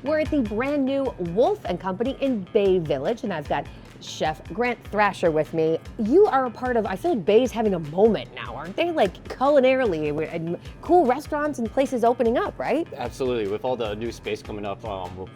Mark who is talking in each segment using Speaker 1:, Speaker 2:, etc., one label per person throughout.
Speaker 1: We're at the brand new Wolf and Company in Bay Village, and I've got Chef Grant Thrasher with me. You are a part of, I feel like Bay's having a moment now, aren't they? Like culinarily, and cool restaurants and places opening up, right?
Speaker 2: Absolutely. With all the new space coming up,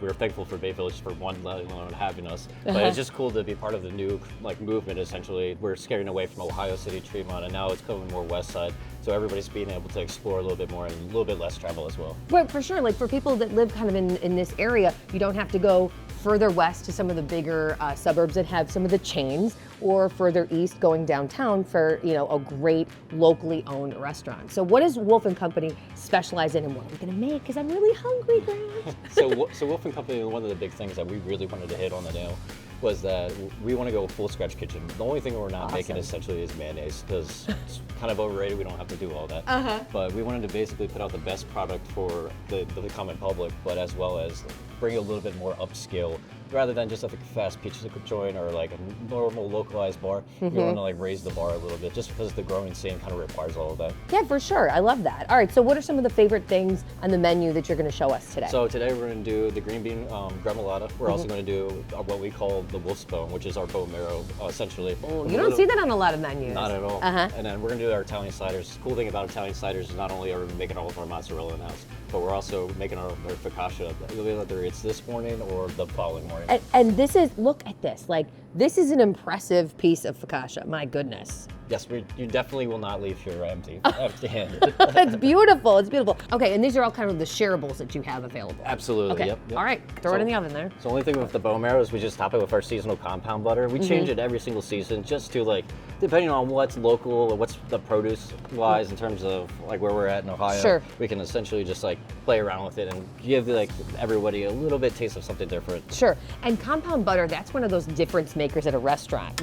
Speaker 2: we're thankful for Bay Village for one, let alone having us. But it's just cool to be part of the new movement. Essentially, we're scaring away from Ohio City, Tremont, and now it's coming more west side. So everybody's being able to explore a little bit more and a little bit less travel as well.
Speaker 1: But for sure, like for people that live kind of in this area, you don't have to go further west to some of the bigger suburbs that have some of the chains, or further east going downtown for a great locally owned restaurant. So what does Wolf and Company specialize in, and what are we gonna make? Because I'm really hungry, Grant.
Speaker 2: So Wolf and Company, one of the big things that we really wanted to hit on the nail was that we want to go full scratch kitchen. The only thing we're not making essentially is mayonnaise, because it's kind of overrated. We don't have to do all that. But we wanted to basically put out the best product for the common public, but as well as bring a little bit more upscale, rather than just like a fast pizza joint or like a normal localized bar. We want to raise the bar a little bit, just because the growing scene kind of requires all of that. Yeah,
Speaker 1: for sure. I love that. All right, so what are some of the favorite things on the menu that you're going to show us today?
Speaker 2: So today we're going to do the green bean gremolata. We're also going to do what we call the wolf's bone, which is our bone marrow, essentially.
Speaker 1: Oh, you don't see that on a lot of menus.
Speaker 2: Not at all. And then we're going to do our Italian sliders. The cool thing about Italian sliders is not only are we making all of our mozzarella in-house, but we're also making our focaccia, whether it's this morning or the following morning.
Speaker 1: And this is, look at this, this is an impressive piece of focaccia, my goodness.
Speaker 2: Yes, you definitely will not leave here empty-handed.
Speaker 1: It's beautiful, it's beautiful. Okay, and these are all kind of the shareables that you have available.
Speaker 2: Absolutely,
Speaker 1: okay.
Speaker 2: Yep.
Speaker 1: All right, throw it in the oven there.
Speaker 2: So the only thing with the bone marrow is we just top it with our seasonal compound butter. We change it every single season just to depending on what's local or what's the produce-wise in terms of where we're at in Ohio.
Speaker 1: Sure.
Speaker 2: We can essentially just play around with it and give everybody a little bit taste of something different.
Speaker 1: Sure, and compound butter, that's one of those difference makers at a restaurant.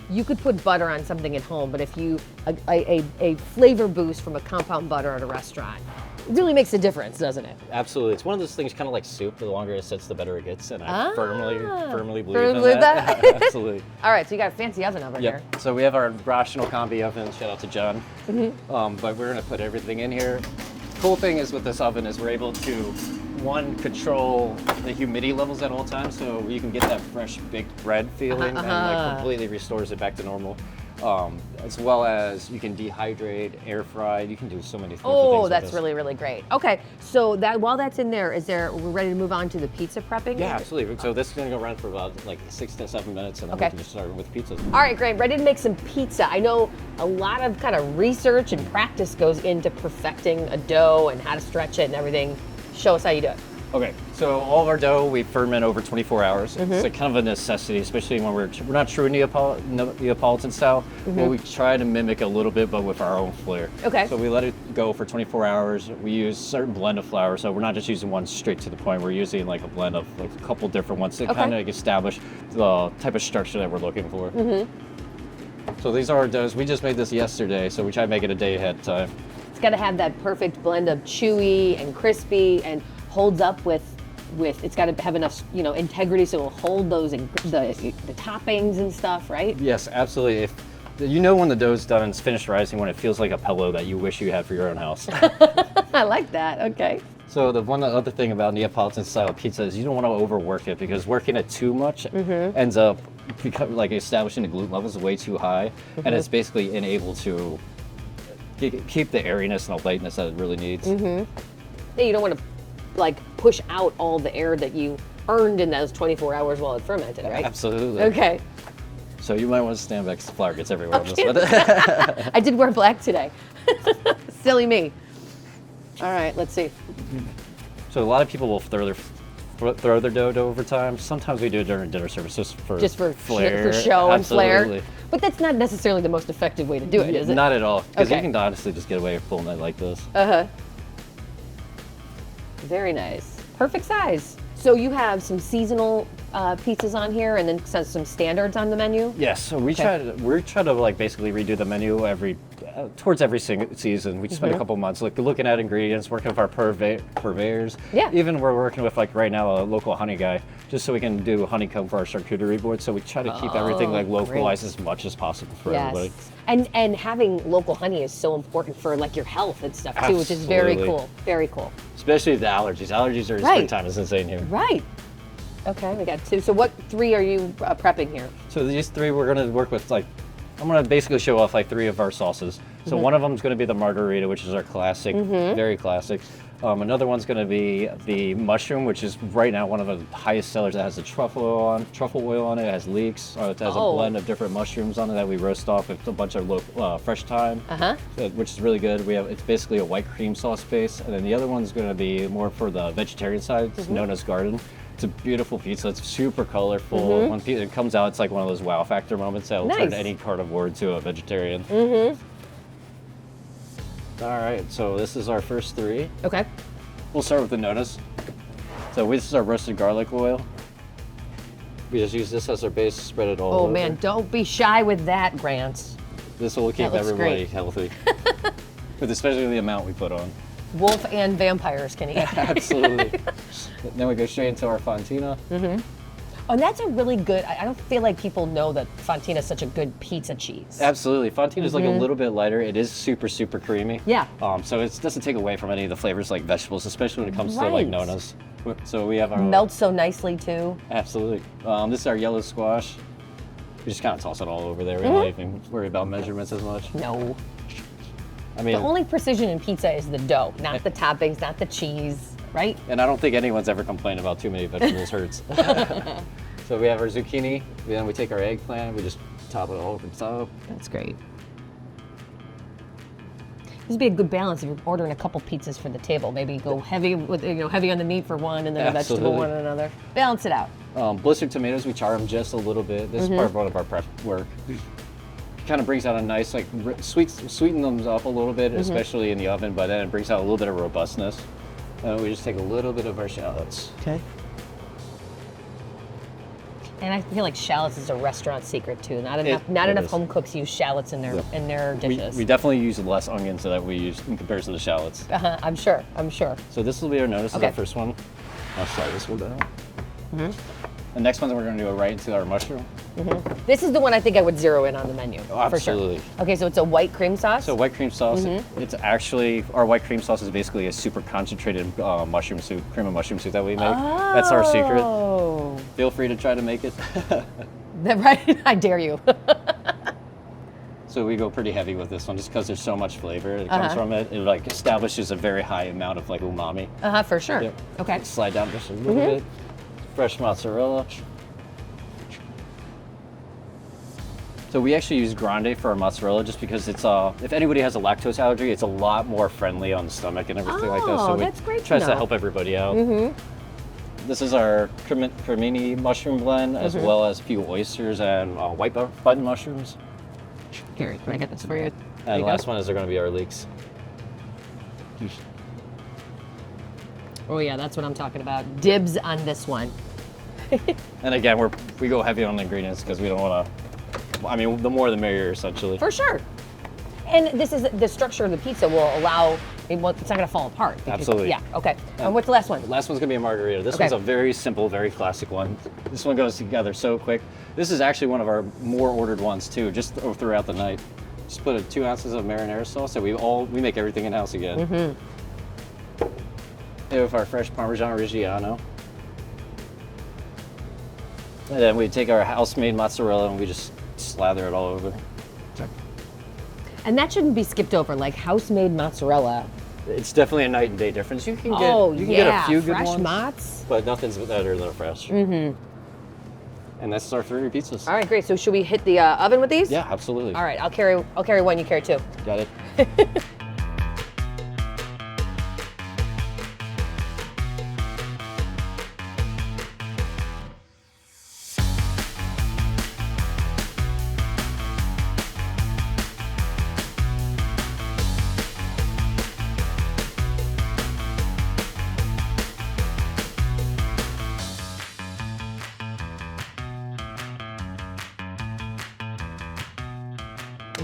Speaker 1: You could put butter on something at home, but if you, a flavor boost from a compound butter at a restaurant, it really makes a difference, doesn't it?
Speaker 2: Absolutely. It's one of those things kind of like soup. The longer it sits, the better it gets. And I firmly believe
Speaker 1: Firmly
Speaker 2: in that. Absolutely.
Speaker 1: All right, so you got a fancy oven over here.
Speaker 2: So we have our rational combi oven. Shout out to John. But we're going to put everything in here. Cool thing is with this oven is we're able to, control the humidity levels at all times, so you can get that fresh baked bread feeling and completely restores it back to normal. As well as you can dehydrate, air fry. You can do so many things.
Speaker 1: Oh, that's really, really great. Okay, so while that's in there, we're ready to move on to the pizza prepping?
Speaker 2: Yeah, absolutely. So this is going to go around for about 6 to 7 minutes, and then we can just start with pizzas.
Speaker 1: All right, great. Ready to make some pizza. I know a lot of kind of research and practice goes into perfecting a dough and how to stretch it and everything. Show us how you do it.
Speaker 2: Okay, so all of our dough we ferment over 24 hours. It's kind of a necessity, especially when we're not true Neapolitan style. But we try to mimic a little bit, but with our own flair.
Speaker 1: Okay.
Speaker 2: So we let it go for 24 hours. We use a certain blend of flour, so we're not just using one straight to the point. We're using a blend of a couple different ones to kind of establish the type of structure that we're looking for. So these are our doughs. We just made this yesterday, so we try to make it a day ahead of time.
Speaker 1: It's got to have that perfect blend of chewy and crispy and holds up with it's got to have enough integrity so it'll hold those the toppings and stuff, right?
Speaker 2: Yes, absolutely. If when the dough's done and it's finished rising, when it feels like a pillow that you wish you had for your own house.
Speaker 1: I like that. Okay.
Speaker 2: So the other thing about Neapolitan style pizza is you don't want to overwork it, because working it too much ends up establishing the gluten levels way too high, and it's basically unable to keep the airiness and the lightness that it really needs.
Speaker 1: Yeah, you don't want to push out all the air that you earned in those 24 hours while it fermented, right?
Speaker 2: Absolutely.
Speaker 1: Okay.
Speaker 2: So you might want to stand back because the flour gets everywhere.
Speaker 1: I did wear black today. Silly me. All right, let's see.
Speaker 2: So a lot of people will throw their dough over time. Sometimes we do it during dinner service just for flair.
Speaker 1: For show and
Speaker 2: Absolutely.
Speaker 1: flair. But that's not necessarily the most effective way to do it, is it?
Speaker 2: Not at all. Because you can honestly just get away with pulling it like this.
Speaker 1: Very nice. Perfect size. So you have some seasonal pizzas on here, and then some standards on the menu?
Speaker 2: Yes, so we try to like basically redo the menu towards every season. We spend a couple months looking at ingredients, working with our purveyors.
Speaker 1: Yeah.
Speaker 2: Even we're working with like right now a local honey guy, just so we can do honeycomb for our charcuterie board. So we try to keep everything like localized as much as possible for everybody.
Speaker 1: And having local honey is so important for like your health and stuff too, which is very cool. Very cool.
Speaker 2: Especially the allergies. Allergies are springtime is insane here.
Speaker 1: Right. Okay, we got 2. So what 3 are you prepping here?
Speaker 2: So these 3 we're gonna work with I'm gonna basically show off like 3 of our sauces. So one of them is gonna be the margarita, which is our classic, very classic. Another one's gonna be the mushroom, which is right now one of the highest sellers. That has the truffle oil on it. It has leeks. It has a blend of different mushrooms on it that we roast off with a bunch of fresh thyme, which is really good. It's basically a white cream sauce base, and then the other one's gonna be more for the vegetarian side. It's known as Garden. It's a beautiful pizza. It's super colorful. When it comes out, it's like one of those wow factor moments that will turn any carnivore into a vegetarian. All right, so this is our first 3.
Speaker 1: Okay.
Speaker 2: We'll start with the nonas. So this is our roasted garlic oil. We just use this as our base, spread it all over.
Speaker 1: Oh man, don't be shy with that, Grant.
Speaker 2: This will keep everybody healthy. But especially the amount we put on.
Speaker 1: Wolf and vampires can eat.
Speaker 2: Absolutely. Then we go straight into our fontina.
Speaker 1: Oh, and that's a really good, I don't feel like people know that fontina is such a good pizza cheese.
Speaker 2: Absolutely. Fontina is like a little bit lighter. It is super, super creamy.
Speaker 1: Yeah.
Speaker 2: So it doesn't take away from any of the flavors like vegetables, especially when it comes to like nonas. So we have our...
Speaker 1: Melts so nicely too.
Speaker 2: Absolutely. This is our yellow squash. We just kind of toss it all over there. We don't even worry about measurements as much.
Speaker 1: No.
Speaker 2: I mean,
Speaker 1: the only precision in pizza is the dough, not the toppings, not the cheese, right?
Speaker 2: And I don't think anyone's ever complained about too many vegetables hurts. So we have our zucchini, then we take our eggplant, we just top it all over the top.
Speaker 1: That's great. This would be a good balance if you're ordering a couple pizzas for the table. Maybe go heavy with heavy on the meat for one, and then a vegetable one and another. Balance it out.
Speaker 2: Blistered tomatoes, we char them just a little bit. This is part of one of our prep work. Kind of brings out a nice, like, sweeten them up a little bit, especially in the oven, but then it brings out a little bit of robustness. And we just take a little bit of our shallots.
Speaker 1: Okay. And I feel like shallots is a restaurant secret too. Not enough home cooks use shallots in their dishes.
Speaker 2: We definitely use less onions than that we use in comparison to the shallots.
Speaker 1: I'm sure. So
Speaker 2: this will be our notice. This is our first one. I'll slide this one down. The next one we're going to go right into our mushroom.
Speaker 1: This is the one I think I would zero in on the menu.
Speaker 2: Oh, absolutely.
Speaker 1: For sure. Okay, so it's a white cream sauce?
Speaker 2: So white cream sauce, it's actually, our white cream sauce is basically a super concentrated mushroom soup, cream of mushroom soup that we make.
Speaker 1: Oh.
Speaker 2: That's our secret. Feel free to try to make it.
Speaker 1: Right? I dare you.
Speaker 2: So we go pretty heavy with this one just because there's so much flavor that comes from it. It like establishes a very high amount of like umami.
Speaker 1: For sure.
Speaker 2: Yep.
Speaker 1: Okay.
Speaker 2: Slide down just a little bit. Fresh mozzarella. So we actually use grande for our mozzarella just because it's if anybody has a lactose allergy, it's a lot more friendly on the stomach and everything like that. So
Speaker 1: that's great.
Speaker 2: Tries to help everybody out. This is our cremini mushroom blend, as well as a few oysters and white button mushrooms.
Speaker 1: Here, can I get this for you?
Speaker 2: And the last one is going to be our leeks.
Speaker 1: Oh yeah, that's what I'm talking about. Dibs on this one.
Speaker 2: And again, we go heavy on the ingredients because we don't want to. I mean, the more the merrier, essentially.
Speaker 1: For sure. And this is the structure of the pizza will allow it's not going to fall apart.
Speaker 2: Absolutely.
Speaker 1: Yeah. Okay. And what's the last one?
Speaker 2: The last one's going to be a margarita. This one's a very simple, very classic one. This one goes together so quick. This is actually one of our more ordered ones too, just throughout the night. Just put 2 ounces of marinara sauce, and we make everything in house again. With our fresh Parmesan Reggiano. And then we take our house-made mozzarella and we just slather it all over.
Speaker 1: And that shouldn't be skipped over, like house-made mozzarella.
Speaker 2: It's definitely a night and day difference. You can get a few good
Speaker 1: fresh
Speaker 2: ones,
Speaker 1: mozz.
Speaker 2: but nothing's better than a fresh. And that's our 3 pizzas.
Speaker 1: All right, great. So should we hit the oven with these?
Speaker 2: Yeah, absolutely.
Speaker 1: All right, I'll carry one. You carry 2.
Speaker 2: Got it.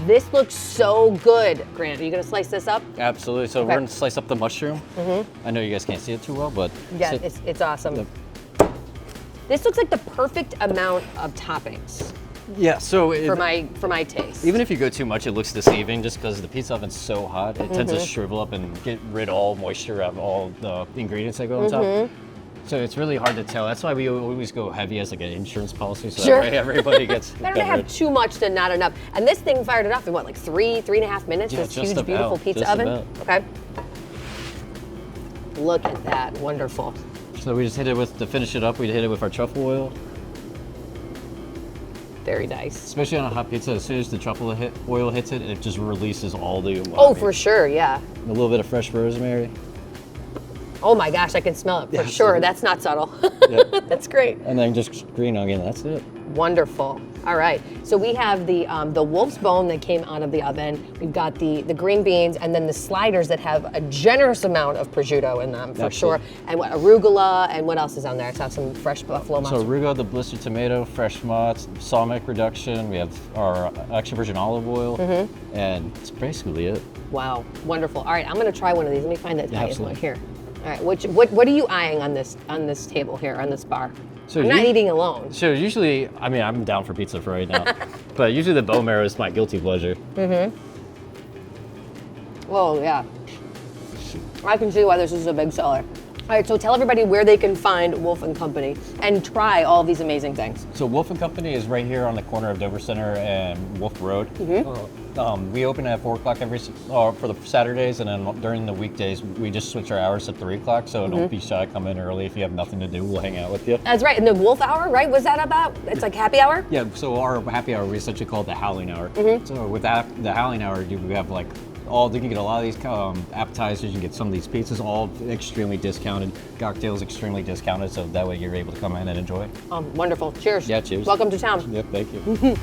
Speaker 1: This looks so good. Grant, are you gonna slice this up?
Speaker 2: Absolutely. So
Speaker 1: Okay.
Speaker 2: we're gonna slice up the mushroom. I know you guys can't see it too well, but
Speaker 1: Yeah, it's awesome. This looks like the perfect amount of toppings
Speaker 2: yeah. So
Speaker 1: for my taste.
Speaker 2: even if you go too much, it looks deceiving just because the pizza oven's so hot. It tends to shrivel up and get rid of all moisture out of all the ingredients that go on top. So it's really hard to tell. That's why we always go heavy as like an insurance policy, so
Speaker 1: Sure.
Speaker 2: that way everybody gets
Speaker 1: Better to have
Speaker 2: covered.
Speaker 1: too much than not enough. And this thing fired it off in what, like 3.5 minutes?
Speaker 2: Yeah,
Speaker 1: This
Speaker 2: just
Speaker 1: huge, beautiful
Speaker 2: about,
Speaker 1: pizza
Speaker 2: just
Speaker 1: oven?
Speaker 2: about.
Speaker 1: Okay. Look at that, wonderful.
Speaker 2: So we just hit it with, to finish it up, we hit it with our truffle oil.
Speaker 1: Very nice.
Speaker 2: Especially on a hot pizza, as soon as the truffle oil hits it, it just releases all the umami.
Speaker 1: Oh, for sure, yeah.
Speaker 2: A little bit of fresh rosemary.
Speaker 1: Oh my gosh, I can smell it for
Speaker 2: Yeah,
Speaker 1: sure.
Speaker 2: absolutely.
Speaker 1: That's not subtle.
Speaker 2: Yep.
Speaker 1: That's great.
Speaker 2: And then just green onion, that's it.
Speaker 1: Wonderful. All right, so we have the wolf's bone that came out of the oven. We've got the green beans, and then the sliders that have a generous amount of prosciutto in them, for sure.
Speaker 2: Absolutely.
Speaker 1: And what, arugula, and what else is on there? Let's have some fresh buffalo
Speaker 2: So
Speaker 1: mozzarella.
Speaker 2: arugula, the blistered tomato, fresh mozz, balsamic reduction. We have our extra virgin olive oil, and it's basically it.
Speaker 1: Wow, wonderful. All right, I'm gonna try one of these. Let me find that tiniest one
Speaker 2: absolutely.
Speaker 1: here. All right, what are you eyeing on this table here, on this bar?
Speaker 2: So
Speaker 1: I'm not
Speaker 2: you-
Speaker 1: eating alone.
Speaker 2: So usually, I mean, I'm down for pizza for right now, but usually the bone marrow is my guilty pleasure.
Speaker 1: Oh yeah. I can see why this is a big seller. All right, so tell everybody where they can find Wolf and Company and try all these amazing things.
Speaker 2: So Wolf and Company is right here on the corner of Dover Center and Wolf Road. We open at 4 o'clock for the Saturdays, and then during the weekdays we just switch our hours to 3 o'clock. So don't be shy, come in early. If you have nothing to do, we'll hang out with you.
Speaker 1: That's right, and the Wolf Hour, right? Was that about? It's like happy hour?
Speaker 2: Yeah. So our happy hour we essentially call it the Howling Hour. So with that, the Howling Hour, we have like you can get a lot of these appetizers. You can get some of these pizzas, all extremely discounted. Cocktails extremely discounted, so that way you're able to come in and enjoy.
Speaker 1: Wonderful. Cheers.
Speaker 2: Yeah, cheers.
Speaker 1: Welcome to town.
Speaker 2: Yep. Thank you.